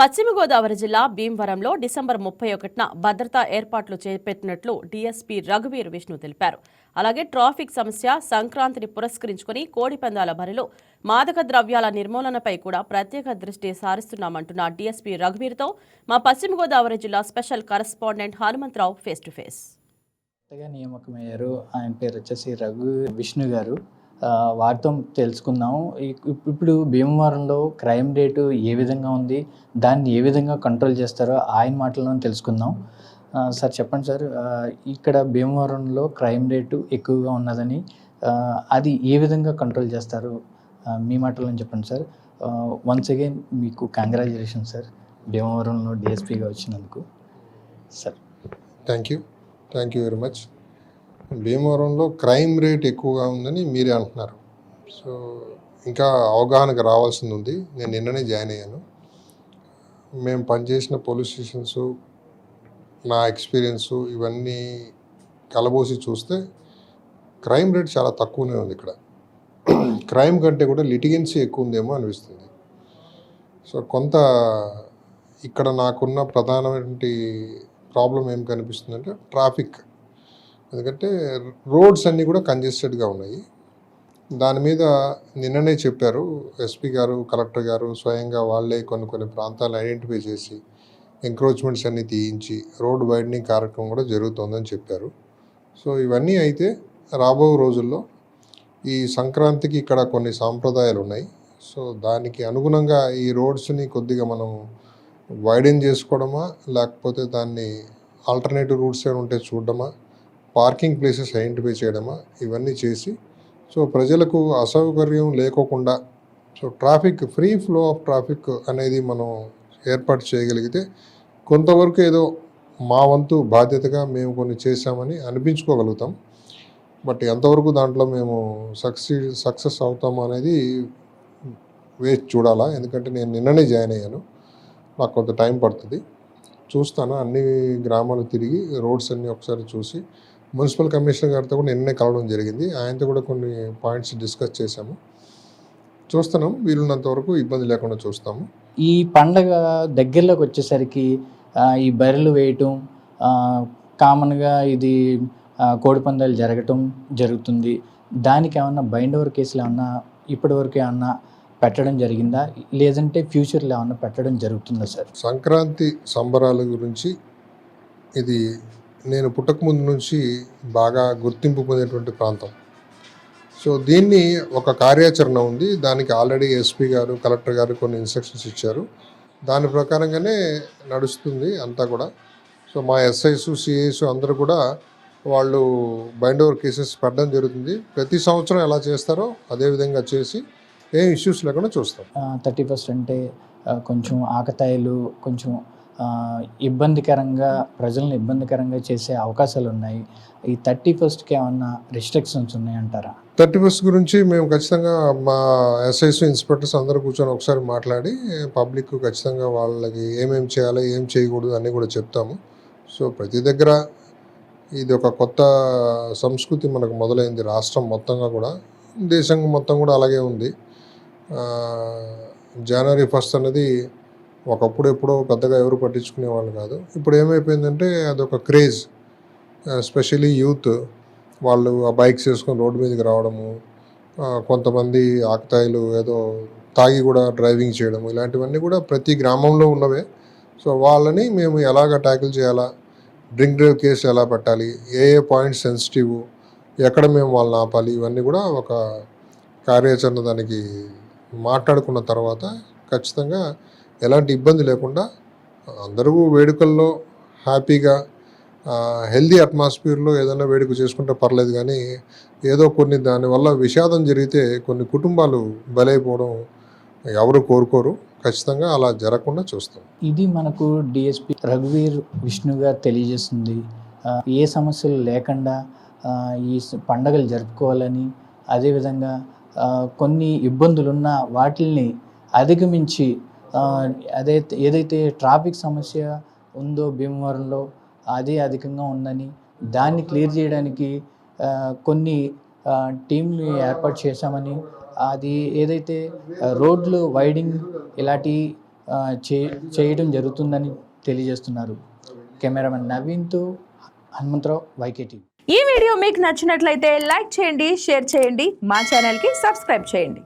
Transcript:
పశ్చిమ గోదావరి జిల్లా భీమవరంలో డిసెంబర్ 31న భద్రతా ఏర్పాట్లు చేపట్టినట్లు డీఎస్పీ రఘువీర్ విష్ణు తెలిపారు. అలాగే ట్రాఫిక్ సమస్య, సంక్రాంతిని పురస్కరించుకుని కోడిపందాల బరిలో మాదక ద్రవ్యాల నిర్మూలనపై కూడా ప్రత్యేక దృష్టి సారిస్తున్నామంటున్న డీఎస్పీ రఘువీర్తో మా పశ్చిమ గోదావరి జిల్లా special correspondent Hanumantharao face to face. నియామకమయ్యారు. ఆయన పేరు వచ్చేసి రఘు విష్ణు గారు. వారితో తెలుసుకుందాం. ఇప్పుడు భీమవరంలో క్రైమ్ రేటు ఏ విధంగా ఉంది, దాన్ని ఏ విధంగా కంట్రోల్ చేస్తారో ఆయన మాటల్లో తెలుసుకుందాం. సార్ చెప్పండి సార్, ఇక్కడ భీమవరంలో క్రైమ్ రేటు ఎక్కువగా ఉన్నదని, అది ఏ విధంగా కంట్రోల్ చేస్తారు మీ మాటల్లో చెప్పండి సార్. వన్స్ అగైన్ మీకు కంగ్రాచులేషన్ సార్, భీమవరంలో డిఎస్పీగా వచ్చినందుకు sir. Thank you very much. భీమవరంలో క్రైమ్ రేట్ ఎక్కువగా ఉందని మీరే అంటున్నారు. సో ఇంకా అవగాహనకు రావాల్సింది ఉంది. నేను నిన్ననే జాయిన్ అయ్యాను. మేము పనిచేసిన పోలీస్ స్టేషన్స్, నా ఎక్స్పీరియన్సు ఇవన్నీ కలబోసి చూస్తే క్రైమ్ రేట్ చాలా తక్కువనే ఉంది. ఇక్కడ క్రైమ్ కంటే కూడా లిటిగెన్సీ ఎక్కువ ఉందేమో అనిపిస్తుంది. సో కొంత ఇక్కడ నాకున్న ప్రధానమైన ప్రాబ్లం ఏం కనిపిస్తుందంటే ట్రాఫిక్. ఎందుకంటే రోడ్స్ అన్నీ కూడా కంజెస్టెడ్గా ఉన్నాయి. దాని మీద నిన్ననే చెప్పారు ఎస్పీ గారు, కలెక్టర్ గారు స్వయంగా వాళ్ళే కొన్ని ప్రాంతాలను ఐడెంటిఫై చేసి ఎంక్రోచ్మెంట్స్ అన్నీ తీయించి రోడ్ వైడనింగ్ కార్యక్రమం కూడా జరుగుతుందని చెప్పారు. సో ఇవన్నీ అయితే రాబో రోజుల్లో ఈ సంక్రాంతికి ఇక్కడ కొన్ని సాంప్రదాయాలు ఉన్నాయి. సో దానికి అనుగుణంగా ఈ రోడ్స్ని కొద్దిగా మనం వైడెన్ చేసుకోవడమా, లేకపోతే దాన్ని ఆల్టర్నేటివ్ రూట్స్ ఏమైనా ఉంటే చూడడమా, పార్కింగ్ ప్లేసెస్ ఐడెంటిఫై చేయడమా, ఇవన్నీ చేసి సో ప్రజలకు అసౌకర్యం లేకోకుండా so traffic free flow of traffic అనేది మనం ఏర్పాటు చేయగలిగితే కొంతవరకు ఏదో మా వంతు బాధ్యతగా మేము కొన్ని చేశామని అనిపించుకోగలుగుతాం. బట్ ఎంతవరకు దాంట్లో మేము సక్సెస్ అవుతాము అనేది వేచి చూడాలా. ఎందుకంటే నేను నిన్ననే జాయిన్ అయ్యాను, నాకు కొంత టైం పడుతుంది. చూస్తాను, అన్ని గ్రామాలు తిరిగి రోడ్స్ అన్నీ ఒకసారి చూసి మున్సిపల్ కమిషనర్ గారితో కూడా నిన్నే కలవడం జరిగింది. ఆయనతో కూడా కొన్ని పాయింట్స్ డిస్కస్ చేశాము. చూస్తున్నాం, వీలున్నంత వరకు ఇబ్బంది లేకుండా చూస్తాము. ఈ పండగ దగ్గరలోకి వచ్చేసరికి ఈ బర్రెలు వేయటం కామన్గా ఇది కోడిపందాలు జరుగుతుంది. దానికి ఏమన్నా బైండ్ ఓవర్ కేసులు ఏమన్నా ఇప్పటివరకు ఏమన్నా పెట్టడం జరిగిందా, లేదంటే ఫ్యూచర్లో ఏమన్నా పెట్టడం జరుగుతుందా సార్? సంక్రాంతి సంబరాల గురించి ఇది నేను పుట్టకముందు నుంచి బాగా గుర్తింపు పొందేటువంటి ప్రాంతం. సో దీన్ని ఒక కార్యాచరణ ఉంది. దానికి ఆల్రెడీ ఎస్పీ గారు, కలెక్టర్ గారు కొన్ని ఇన్స్ట్రక్షన్స్ ఇచ్చారు. దాని ప్రకారంగానే నడుస్తుంది అంతా కూడా. సో మా ఎస్ఐస్, సిఐస్ అందరూ కూడా వాళ్ళు బైండ్ ఓవర్ కేసెస్ పెట్టడం జరుగుతుంది. ప్రతి సంవత్సరం ఎలా చేస్తారో అదేవిధంగా చేసి ఏం ఇష్యూస్ లేకుండా చూస్తాం. 31st అంటే కొంచెం ఆకతాయిలు, కొంచెం ప్రజలను ఇబ్బందికరంగా చేసే అవకాశాలు ఉన్నాయి. ఈ 31st ఏమన్నా రిస్ట్రిక్షన్స్ ఉన్నాయంటారా? 31st గురించి మేము ఖచ్చితంగా మా ఎస్ఐస్, ఇన్స్పెక్టర్స్ అందరూ కూర్చొని ఒకసారి మాట్లాడి పబ్లిక్ ఖచ్చితంగా వాళ్ళకి ఏమేమి చేయాలి, ఏం చేయకూడదు అన్నీ కూడా చెప్తాము. సో ప్రతి దగ్గర ఇది ఒక కొత్త సంస్కృతి మనకు మొదలైంది. రాష్ట్రం మొత్తంగా కూడా, దేశం మొత్తం కూడా అలాగే ఉంది. జనవరి 1st అనేది ఒకప్పుడు ఎప్పుడో పెద్దగా ఎవరు పట్టించుకునే వాళ్ళు కాదు. ఇప్పుడు ఏమైపోయిందంటే అదొక క్రేజ్. ఎస్పెషల్లీ యూత్ వాళ్ళు ఆ బైక్స్ వేసుకొని రోడ్డు మీదకి రావడము, కొంతమంది ఆకతాయిలు ఏదో తాగి కూడా డ్రైవింగ్ చేయడము, ఇలాంటివన్నీ కూడా ప్రతి గ్రామంలో ఉన్నవే. సో వాళ్ళని మేము ఎలాగ ట్యాకిల్ చేయాలా, డ్రింక్ డ్రైవ్ కేసు ఎలా పెట్టాలి, ఏ పాయింట్స్ సెన్సిటివ్, ఎక్కడ మేము వాళ్ళని ఆపాలి, ఇవన్నీ కూడా ఒక కార్యాచరణ దానికి మాట్లాడుకున్న తర్వాత ఖచ్చితంగా ఎలాంటి ఇబ్బంది లేకుండా అందరూ వేడుకల్లో హ్యాపీగా హెల్దీ అట్మాస్ఫియర్లో ఏదైనా వేడుక చేసుకుంటే పర్లేదు. కానీ ఏదో కొన్ని దానివల్ల విషాదం జరిగితే కొన్ని కుటుంబాలు బలైపోవడం ఎవరు కోరుకోరు. ఖచ్చితంగా అలా జరగకుండా చూస్తాం. ఇది మనకు డిఎస్పీ రఘువీర్ విష్ణు గారు తెలియజేస్తుంది. ఏ సమస్యలు లేకుండా ఈ పండగలు జరుపుకోవాలని, అదేవిధంగా కొన్ని ఇబ్బందులున్న వాటిల్ని అధిగమించి ఏదైతే ట్రాఫిక్ సమస్య ఉందో భీమవరంలో అదే అధికంగా ఉందని, దాన్ని క్లియర్ చేయడానికి కొన్ని టీంలు ఏర్పాటు చేశామని, అది ఏదైతే రోడ్లు వైడింగ్ ఇలాంటి చేయడం జరుగుతుందని తెలియజేస్తున్నారు. కెమెరామెన్ నవీన్తో హనుమంతరావు, YKT. ఈ వీడియో మీకు నచ్చినట్లయితే లైక్ చేయండి, షేర్ చేయండి, మా ఛానల్కి సబ్స్క్రైబ్ చేయండి.